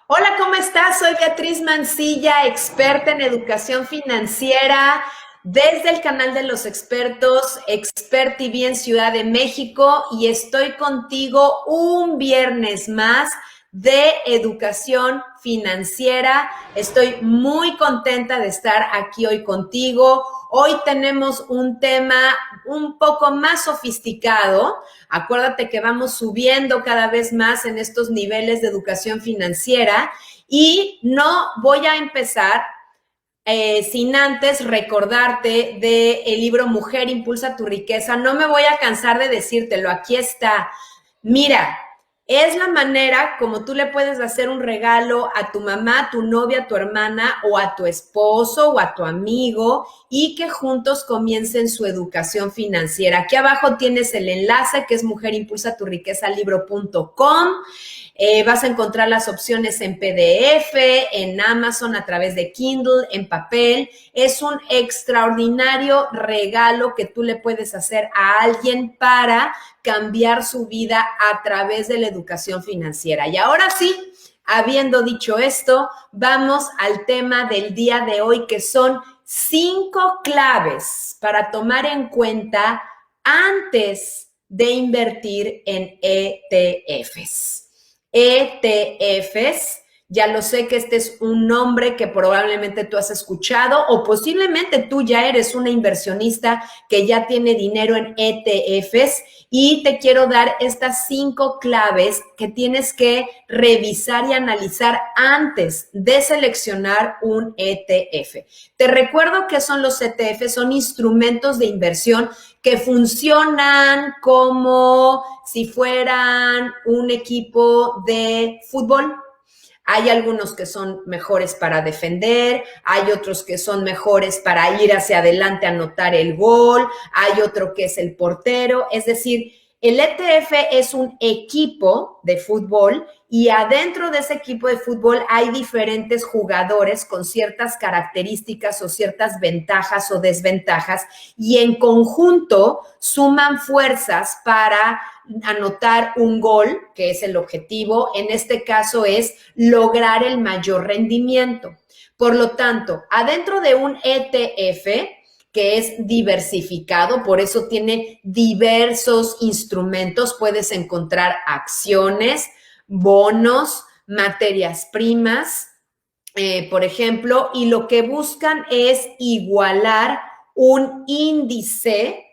Hola, ¿cómo estás? Soy Beatriz Mancilla, experta en educación financiera desde el canal de los expertos, Expert TV en Ciudad de México, y estoy contigo un viernes más de educación financiera. Estoy muy contenta de estar aquí hoy contigo. Hoy tenemos un tema un poco más sofisticado. Acuérdate que vamos subiendo cada vez más en estos niveles de educación financiera y no voy a empezar sin antes recordarte del libro Mujer Impulsa tu Riqueza. No me voy a cansar de decírtelo, aquí está. Mira, es la manera como tú le puedes hacer un regalo a tu mamá, a tu novia, a tu hermana o a tu esposo o a tu amigo y que juntos comiencen su educación financiera. Aquí abajo tienes el enlace que es mujerimpulsaturriquezalibro.com. Vas a encontrar las opciones en PDF, en Amazon a través de Kindle, en papel. Es un extraordinario regalo que tú le puedes hacer a alguien para cambiar su vida a través de la educación financiera. Y ahora sí, habiendo dicho esto, vamos al tema del día de hoy, que son 5 claves para tomar en cuenta antes de invertir en ETFs. ETFs. Ya lo sé que este es un nombre que probablemente tú has escuchado o posiblemente tú ya eres una inversionista que ya tiene dinero en ETFs y te quiero dar estas 5 claves que tienes que revisar y analizar antes de seleccionar un ETF. Te recuerdo que son los ETFs, son instrumentos de inversión que funcionan como si fueran un equipo de fútbol. Hay algunos que son mejores para defender, hay otros que son mejores para ir hacia adelante a anotar el gol, hay otro que es el portero, es decir, el ETF es un equipo de fútbol y adentro de ese equipo de fútbol hay diferentes jugadores con ciertas características o ciertas ventajas o desventajas y en conjunto suman fuerzas para anotar un gol, que es el objetivo. En este caso es lograr el mayor rendimiento. Por lo tanto, adentro de un ETF, que es diversificado, por eso tiene diversos instrumentos, puedes encontrar acciones, bonos, materias primas, por ejemplo, y lo que buscan es igualar un índice,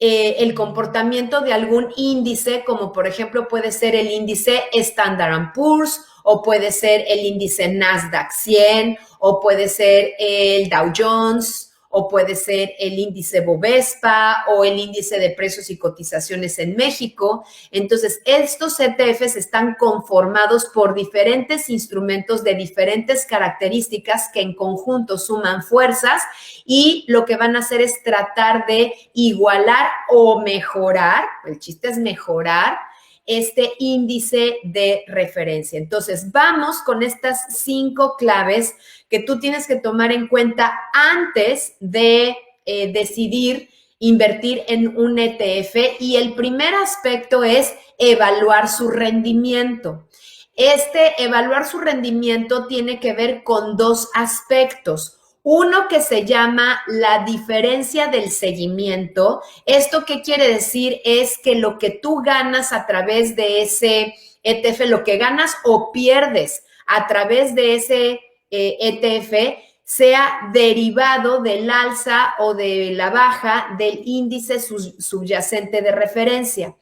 el comportamiento de algún índice, como por ejemplo puede ser el índice Standard Poor's, o puede ser el índice Nasdaq 100, o puede ser el Dow Jones, o puede ser el índice Bovespa o el índice de precios y cotizaciones en México. Entonces, estos ETFs están conformados por diferentes instrumentos de diferentes características que en conjunto suman fuerzas y lo que van a hacer es tratar de igualar o mejorar, el chiste es mejorar este índice de referencia. Entonces, vamos con estas 5 claves que tú tienes que tomar en cuenta antes de decidir invertir en un ETF. Y el primer aspecto es evaluar su rendimiento. Evaluar su rendimiento tiene que ver con 2 aspectos. Uno que se llama la diferencia del seguimiento. ¿Esto qué quiere decir? Es que lo que tú ganas a través de ese ETF, lo que ganas o pierdes a través de ese ETF, sea derivado del alza o de la baja del índice subyacente de referencia.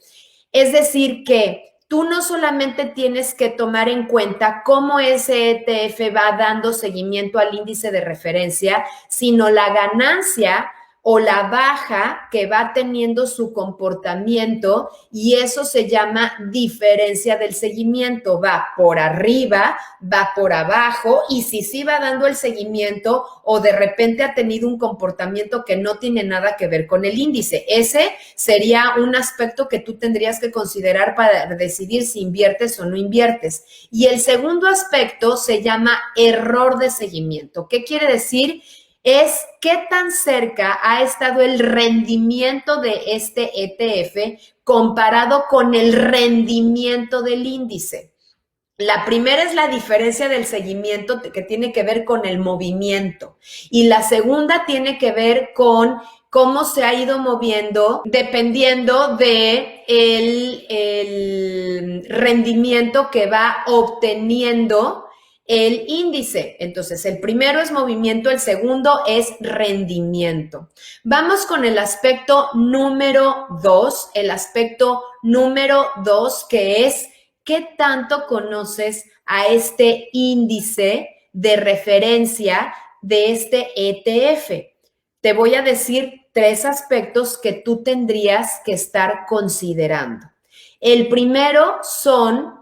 Es decir, que tú no solamente tienes que tomar en cuenta cómo ese ETF va dando seguimiento al índice de referencia, sino la ganancia o la baja que va teniendo su comportamiento, y eso se llama diferencia del seguimiento. Va por arriba, va por abajo, y si sí va dando el seguimiento o de repente ha tenido un comportamiento que no tiene nada que ver con el índice. Ese sería un aspecto que tú tendrías que considerar para decidir si inviertes o no inviertes. Y el segundo aspecto se llama error de seguimiento. ¿Qué quiere decir? Es qué tan cerca ha estado el rendimiento de este ETF comparado con el rendimiento del índice. La primera es la diferencia del seguimiento que tiene que ver con el movimiento y la segunda tiene que ver con cómo se ha ido moviendo dependiendo de el rendimiento que va obteniendo el índice. Entonces, el primero es movimiento, el segundo es rendimiento. Vamos con el aspecto número 2, que es ¿qué tanto conoces a este índice de referencia de este ETF? Te voy a decir 3 aspectos que tú tendrías que estar considerando. El primero son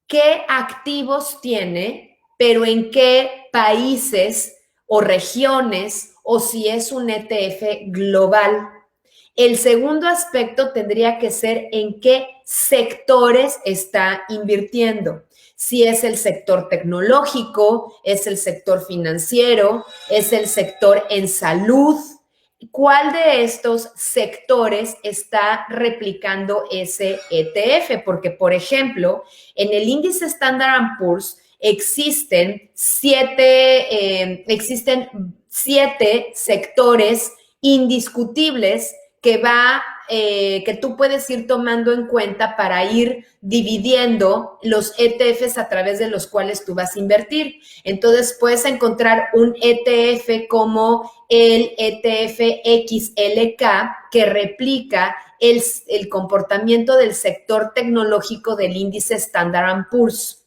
qué activos tiene, pero en qué países o regiones o si es un ETF global. El segundo aspecto tendría que ser en qué sectores está invirtiendo. Si es el sector tecnológico, es el sector financiero, es el sector en salud. ¿Cuál de estos sectores está replicando ese ETF? Porque, por ejemplo, en el índice Standard & Poor's existen siete sectores indiscutibles que tú puedes ir tomando en cuenta para ir dividiendo los ETFs a través de los cuales tú vas a invertir. Entonces, puedes encontrar un ETF como el ETF XLK que replica el comportamiento del sector tecnológico del índice Standard & Poor's.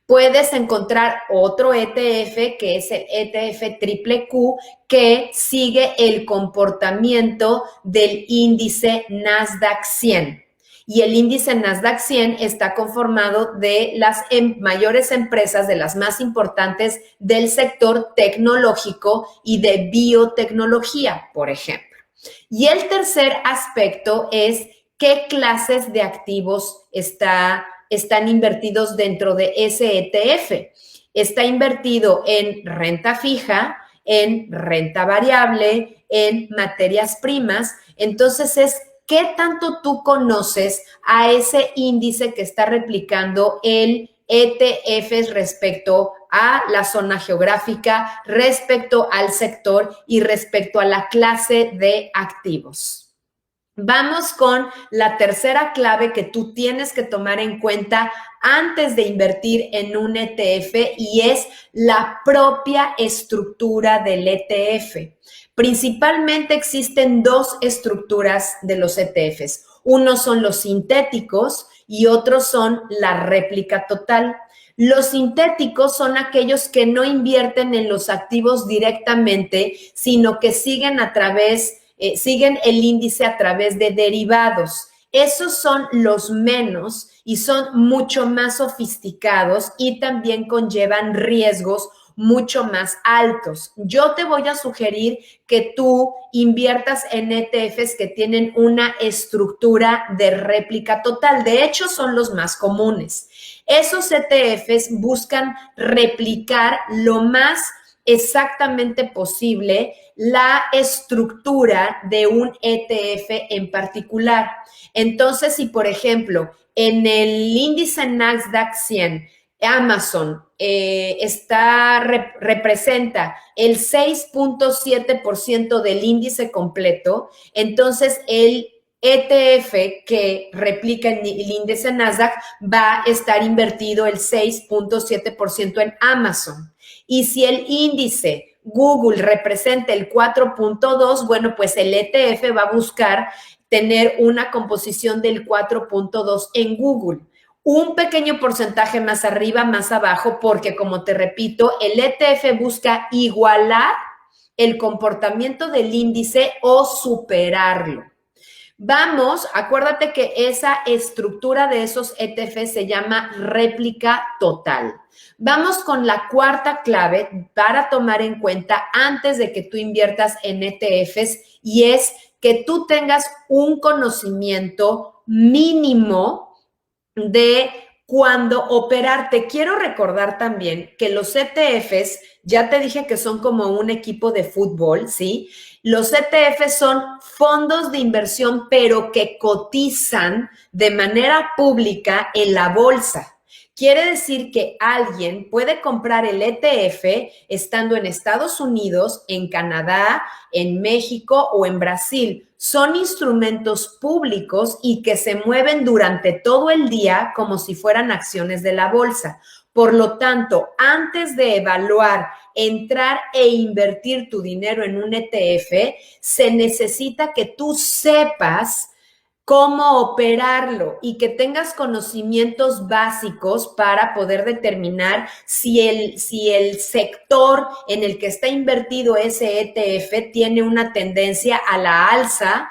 Puedes encontrar otro ETF que es el ETF triple Q que sigue el comportamiento del índice Nasdaq 100. Y el índice Nasdaq 100 está conformado de las mayores empresas, de las más importantes del sector tecnológico y de biotecnología, por ejemplo. Y el tercer aspecto es qué clases de activos están invertidos dentro de ese ETF. Está invertido en renta fija, en renta variable, en materias primas. Entonces es qué tanto tú conoces a ese índice que está replicando el ETF respecto a la zona geográfica, respecto al sector y respecto a la clase de activos. Vamos con la tercera clave que tú tienes que tomar en cuenta antes de invertir en un ETF y es la propia estructura del ETF. Principalmente existen 2 estructuras de los ETFs. Unos son los sintéticos y otros son la réplica total. Los sintéticos son aquellos que no invierten en los activos directamente, sino que siguen el índice a través de derivados. Esos son los menos y son mucho más sofisticados y también conllevan riesgos mucho más altos. Yo te voy a sugerir que tú inviertas en ETFs que tienen una estructura de réplica total. De hecho, son los más comunes. Esos ETFs buscan replicar lo más exactamente posible la estructura de un ETF en particular. Entonces, si por ejemplo, en el índice Nasdaq 100, Amazon representa el 6.7% del índice completo, entonces el ETF que replica el índice Nasdaq va a estar invertido el 6.7% en Amazon. Y si el índice Google representa el 4.2, bueno, pues el ETF va a buscar tener una composición del 4.2 en Google. Un pequeño porcentaje más arriba, más abajo, porque como te repito, el ETF busca igualar el comportamiento del índice o superarlo. Acuérdate que esa estructura de esos ETFs se llama réplica total. Vamos con la cuarta clave para tomar en cuenta antes de que tú inviertas en ETFs y es que tú tengas un conocimiento mínimo de cuándo operar. Te quiero recordar también que los ETFs, ya te dije que son como un equipo de fútbol, ¿sí? Los ETFs son fondos de inversión, pero que cotizan de manera pública en la bolsa. Quiere decir que alguien puede comprar el ETF estando en Estados Unidos, en Canadá, en México o en Brasil. Son instrumentos públicos y que se mueven durante todo el día como si fueran acciones de la bolsa. Por lo tanto, antes de evaluar, entrar e invertir tu dinero en un ETF, se necesita que tú sepas cómo operarlo y que tengas conocimientos básicos para poder determinar si el sector en el que está invertido ese ETF tiene una tendencia a la alza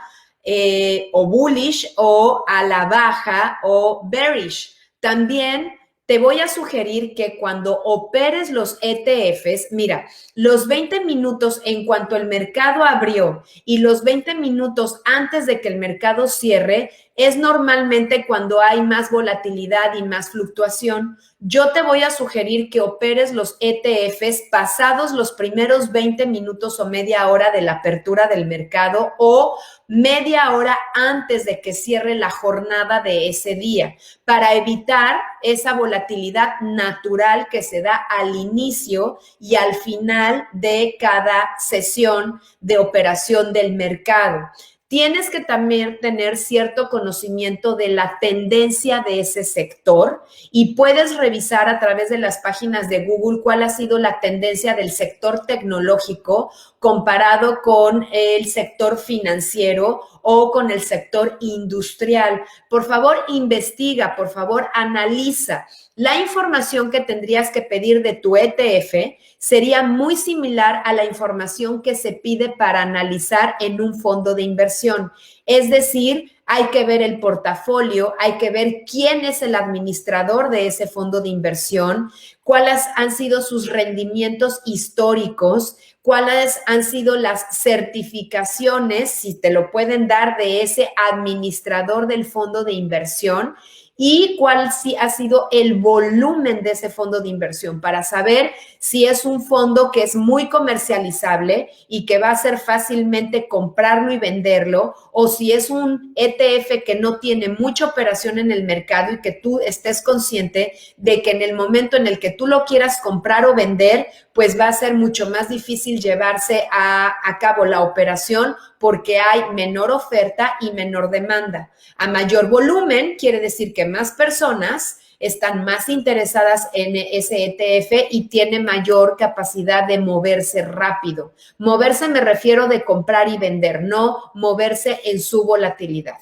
o bullish o a la baja o bearish. También te voy a sugerir que cuando operes los ETFs, mira, los 20 minutos en cuanto el mercado abrió y los 20 minutos antes de que el mercado cierre es normalmente cuando hay más volatilidad y más fluctuación. Yo te voy a sugerir que operes los ETFs pasados los primeros 20 minutos o media hora de la apertura del mercado o media hora antes de que cierre la jornada de ese día, para evitar esa volatilidad natural que se da al inicio y al final de cada sesión de operación del mercado. Tienes que también tener cierto conocimiento de la tendencia de ese sector y puedes revisar a través de las páginas de Google cuál ha sido la tendencia del sector tecnológico comparado con el sector financiero o con el sector industrial. Por favor, investiga, por favor, analiza. La información que tendrías que pedir de tu ETF sería muy similar a la información que se pide para analizar en un fondo de inversión. Es decir, hay que ver el portafolio, hay que ver quién es el administrador de ese fondo de inversión, cuáles han sido sus rendimientos históricos, cuáles han sido las certificaciones, si te lo pueden dar, de ese administrador del fondo de inversión y cuál sí ha sido el volumen de ese fondo de inversión para saber si es un fondo que es muy comercializable y que va a ser fácilmente comprarlo y venderlo, o si es un ETF que no tiene mucha operación en el mercado y que tú estés consciente de que en el momento en el que tú lo quieras comprar o vender, pues va a ser mucho más difícil llevarse a cabo la operación porque hay menor oferta y menor demanda. A mayor volumen quiere decir que más personas están más interesadas en ese ETF y tiene mayor capacidad de moverse rápido. Moverse me refiero de comprar y vender, no moverse en su volatilidad.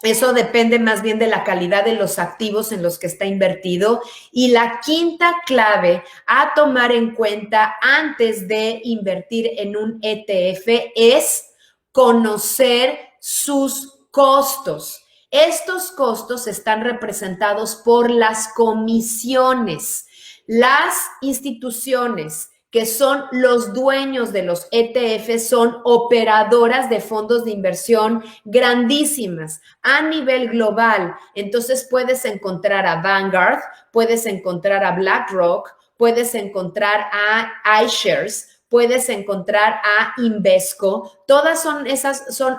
Eso depende más bien de la calidad de los activos en los que está invertido. Y la quinta clave a tomar en cuenta antes de invertir en un ETF es conocer sus costos. Estos costos están representados por las comisiones. Las instituciones que son los dueños de los ETF son operadoras de fondos de inversión grandísimas a nivel global. Entonces puedes encontrar a Vanguard, puedes encontrar a BlackRock, puedes encontrar a iShares, puedes encontrar a Invesco. Todas son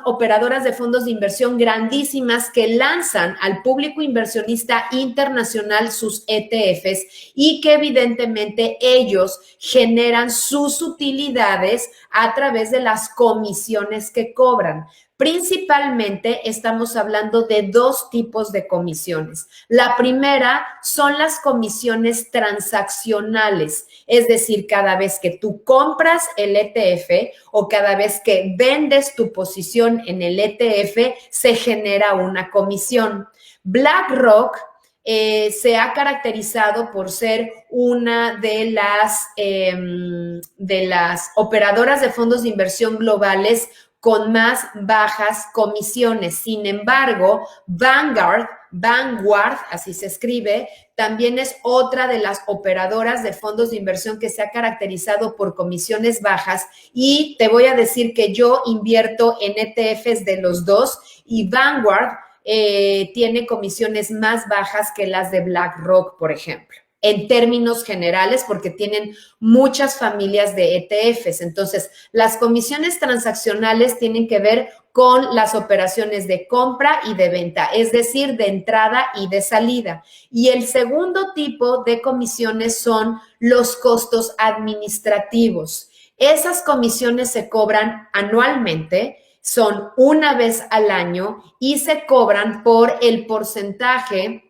operadoras de fondos de inversión grandísimas que lanzan al público inversionista internacional sus ETFs y que evidentemente ellos generan sus utilidades a través de las comisiones que cobran. Principalmente estamos hablando de dos tipos de comisiones. La primera son las comisiones transaccionales, es decir, cada vez que tú compras el ETF o cada vez que vendes tu posición en el ETF, se genera una comisión. BlackRock se ha caracterizado por ser una de las operadoras de fondos de inversión globales con más bajas comisiones. Sin embargo, Vanguard, así se escribe, también es otra de las operadoras de fondos de inversión que se ha caracterizado por comisiones bajas y te voy a decir que yo invierto en ETFs de los dos y Vanguard tiene comisiones más bajas que las de BlackRock, por ejemplo. en términos generales porque tienen muchas familias de ETFs. Entonces, las comisiones transaccionales tienen que ver con las operaciones de compra y de venta, es decir, de entrada y de salida. Y el segundo tipo de comisiones son los costos administrativos. Esas comisiones se cobran anualmente, son una vez al año y se cobran por el porcentaje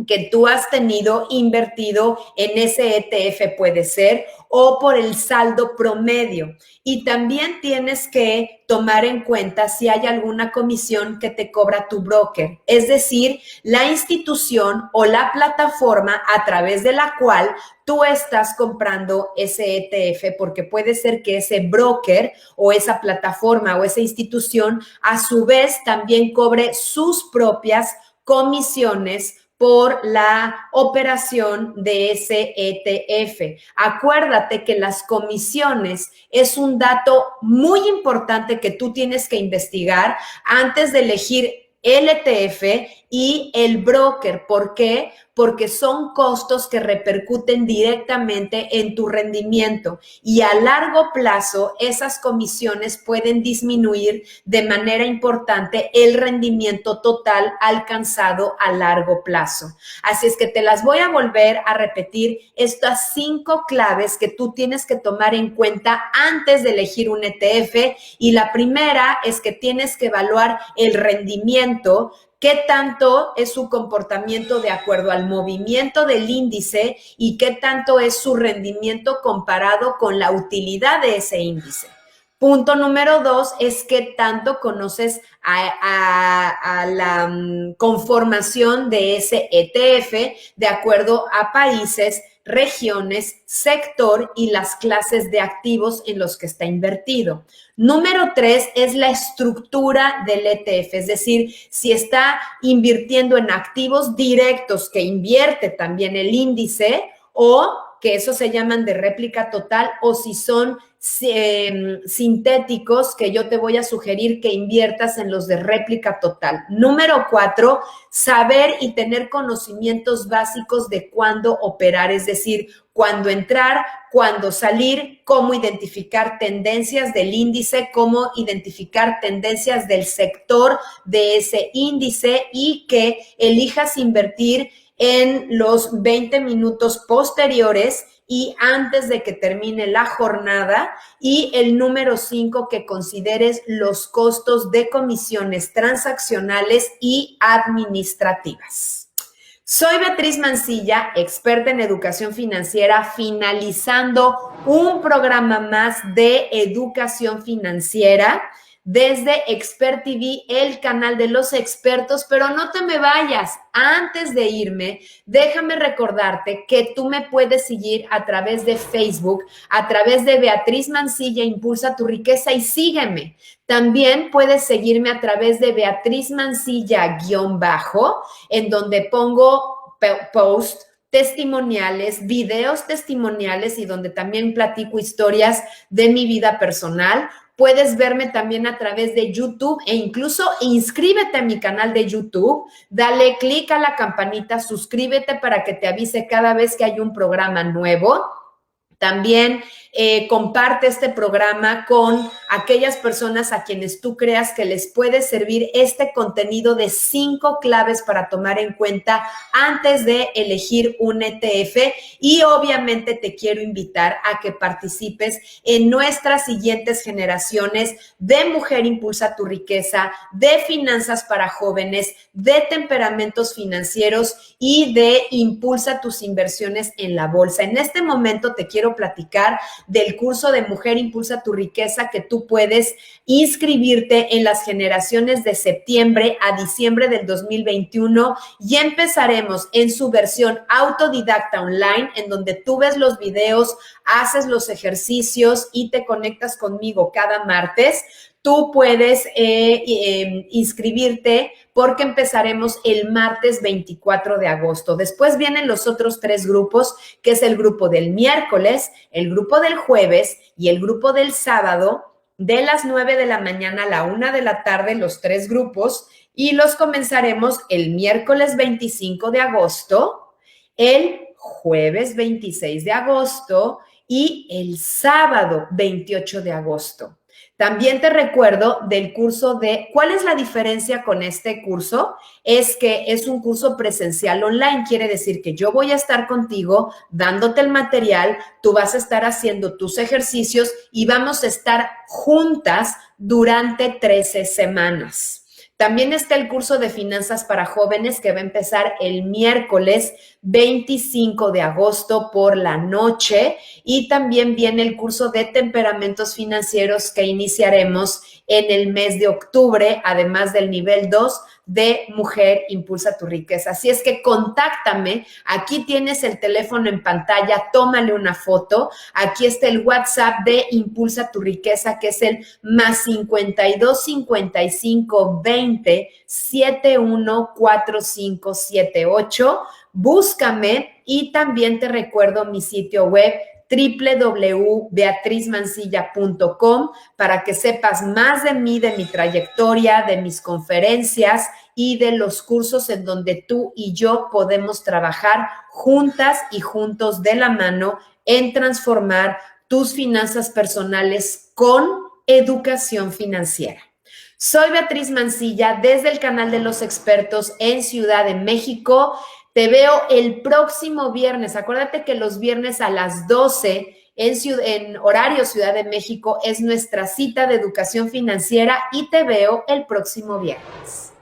que tú has tenido invertido en ese ETF, puede ser, o por el saldo promedio. Y también tienes que tomar en cuenta si hay alguna comisión que te cobra tu broker, es decir, la institución o la plataforma a través de la cual tú estás comprando ese ETF, porque puede ser que ese broker o esa plataforma o esa institución a su vez también cobre sus propias comisiones por la operación de ese ETF. Acuérdate que las comisiones es un dato muy importante que tú tienes que investigar antes de elegir el ETF y el broker. ¿Por qué? Porque son costos que repercuten directamente en tu rendimiento y a largo plazo esas comisiones pueden disminuir de manera importante el rendimiento total alcanzado a largo plazo. Así es que te las voy a volver a repetir, estas 5 claves que tú tienes que tomar en cuenta antes de elegir un ETF, y la primera es que tienes que evaluar el rendimiento. ¿Qué tanto es su comportamiento de acuerdo al movimiento del índice y qué tanto es su rendimiento comparado con la utilidad de ese índice? Punto número 2 es qué tanto conoces a la conformación de ese ETF de acuerdo a países, regiones, sector y las clases de activos en los que está invertido. Número 3 es la estructura del ETF, es decir, si está invirtiendo en activos directos que invierte también el índice o que esos se llaman de réplica total, o si son sintéticos, que yo te voy a sugerir que inviertas en los de réplica total. Número 4, saber y tener conocimientos básicos de cuándo operar, es decir, cuándo entrar, cuándo salir, cómo identificar tendencias del índice, cómo identificar tendencias del sector de ese índice y que elijas invertir en los 20 minutos posteriores y antes de que termine la jornada. Y el número 5, que consideres los costos de comisiones transaccionales y administrativas. Soy Beatriz Mancilla, experta en educación financiera, finalizando un programa más de educación financiera desde Expert TV, el canal de los expertos. Pero no te me vayas. Antes de irme, déjame recordarte que tú me puedes seguir a través de Facebook, a través de Beatriz Mancilla, Impulsa tu Riqueza, y sígueme. También puedes seguirme a través de Beatriz Mancilla-bajo, en donde pongo post testimoniales, videos testimoniales y donde también platico historias de mi vida personal. Puedes verme también a través de YouTube e incluso inscríbete a mi canal de YouTube, dale clic a la campanita, suscríbete para que te avise cada vez que hay un programa nuevo. También comparte este programa con aquellas personas a quienes tú creas que les puede servir este contenido de 5 claves para tomar en cuenta antes de elegir un ETF. Y obviamente te quiero invitar a que participes en nuestras siguientes generaciones de Mujer Impulsa tu Riqueza, de Finanzas para Jóvenes, de Temperamentos Financieros y de Impulsa tus Inversiones en la Bolsa. En este momento te quiero platicar del curso de Mujer Impulsa tu Riqueza, que tú puedes inscribirte en las generaciones de septiembre a diciembre del 2021, y empezaremos en su versión autodidacta online, en donde tú ves los videos, haces los ejercicios y te conectas conmigo cada martes. Tú puedes inscribirte porque empezaremos el martes 24 de agosto. Después vienen los otros 3 grupos, que es el grupo del miércoles, el grupo del jueves y el grupo del sábado, de las 9 de la mañana a la 1 de la tarde, los 3 grupos, y los comenzaremos el miércoles 25 de agosto, el jueves 26 de agosto y el sábado 28 de agosto. También te recuerdo del curso de, ¿cuál es la diferencia con este curso? Es que es un curso presencial online, quiere decir que yo voy a estar contigo dándote el material, tú vas a estar haciendo tus ejercicios y vamos a estar juntas durante 13 semanas. También está el curso de finanzas para jóvenes que va a empezar el miércoles 25 de agosto por la noche y también viene el curso de temperamentos financieros que iniciaremos en el mes de octubre, además del nivel 2 de Mujer Impulsa tu Riqueza. Así es que contáctame, aquí tienes el teléfono en pantalla, tómale una foto, aquí está el WhatsApp de Impulsa tu Riqueza, que es el más 52 55 20 71 45 78. Búscame y también te recuerdo mi sitio web www.beatrizmancilla.com para que sepas más de mí, de mi trayectoria, de mis conferencias y de los cursos en donde tú y yo podemos trabajar juntas y juntos de la mano en transformar tus finanzas personales con educación financiera. Soy Beatriz Mancilla desde el canal de los expertos en Ciudad de México. Te veo el próximo viernes. Acuérdate que los viernes a las 12 en horario Ciudad de México es nuestra cita de educación financiera y te veo el próximo viernes.